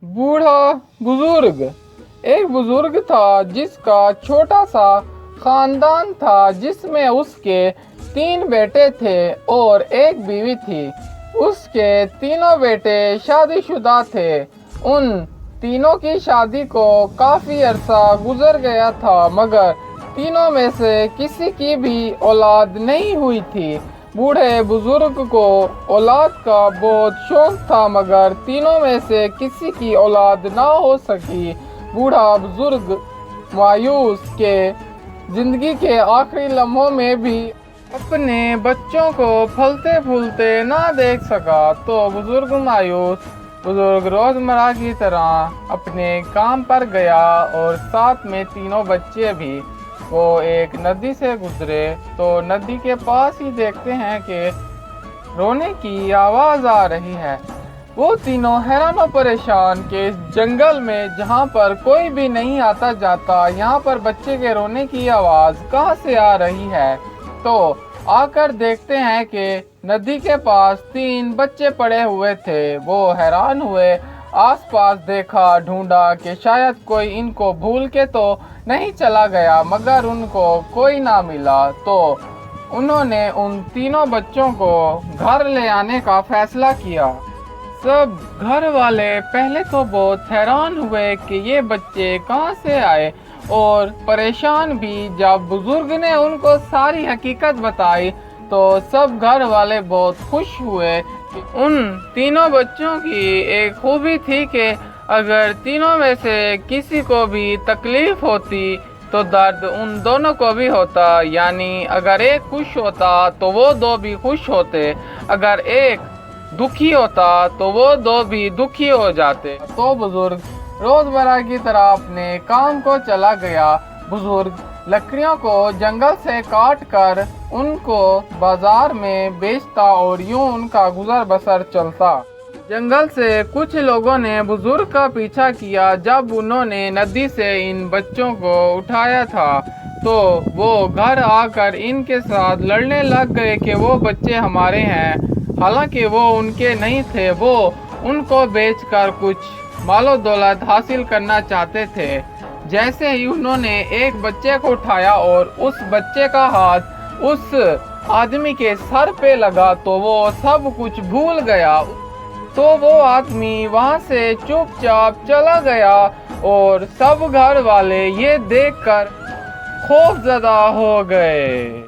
बूढ़ा बुजुर्ग। एक बुजुर्ग था जिसका छोटा सा खानदान था, जिसमें उसके 3 बेटे थे और एक बीवी थी। उसके तीनों बेटे शादीशुदा थे। उन तीनों की शादी को काफ़ी अरसा गुजर गया था, मगर तीनों में से किसी की भी औलाद नहीं हुई थी। बूढ़े बुजुर्ग को औलाद का बहुत शौक था, मगर तीनों में से किसी की औलाद ना हो सकी। बूढ़ा बुजुर्ग मायूस के जिंदगी के आखिरी लम्हों में भी अपने बच्चों को फलते फूलते ना देख सका, तो बुजुर्ग रोजमर्रा की तरह अपने काम पर गया और साथ में तीनों बच्चे भी। वो एक नदी से गुजरे तो नदी के पास ही देखते हैं कि रोने की आवाज़ आ रही है। वो तीनों हैरान और परेशान कि इस जंगल में जहाँ पर कोई भी नहीं आता जाता, यहाँ पर बच्चे के रोने की आवाज़ कहाँ से आ रही है। तो आकर देखते हैं कि नदी के पास 3 बच्चे पड़े हुए थे। वो हैरान हुए, आसपास देखा, ढूंढा कि शायद कोई इनको भूल के तो नहीं चला गया, मगर उनको कोई ना मिला। तो उन्होंने उन तीनों बच्चों को घर ले आने का फैसला किया। सब घर वाले पहले तो बहुत हैरान हुए कि ये बच्चे कहाँ से आए, और परेशान भी। जब बुजुर्ग ने उनको सारी हकीकत बताई तो सब घर वाले बहुत खुश हुए। उन तीनों बच्चों की एक खूबी थी कि अगर तीनों में से किसी को भी तकलीफ होती तो दर्द उन दोनों को भी होता, यानी अगर एक खुश होता तो वो 2 भी खुश होते, अगर एक दुखी होता तो वो 2 भी दुखी हो जाते। तो बुजुर्ग रोजमर्रा की तरह अपने काम को चला गया। बुजुर्ग लकड़ियों को जंगल से काट कर उनको बाजार में बेचता और यूं उनका गुजर बसर चलता। जंगल से कुछ लोगों ने बुजुर्ग का पीछा किया। जब उन्होंने नदी से इन बच्चों को उठाया था तो वो घर आकर इनके साथ लड़ने लग गए कि वो बच्चे हमारे हैं, हालांकि वो उनके नहीं थे। वो उनको बेचकर कुछ मालो दौलत हासिल करना चाहते थे। जैसे ही उन्होंने एक बच्चे को उठाया और उस बच्चे का हाथ उस आदमी के सर पे लगा तो वो सब कुछ भूल गया। तो वो आदमी वहां से चुपचाप चला गया और सब घर वाले ये देखकर खौफजदा हो गए।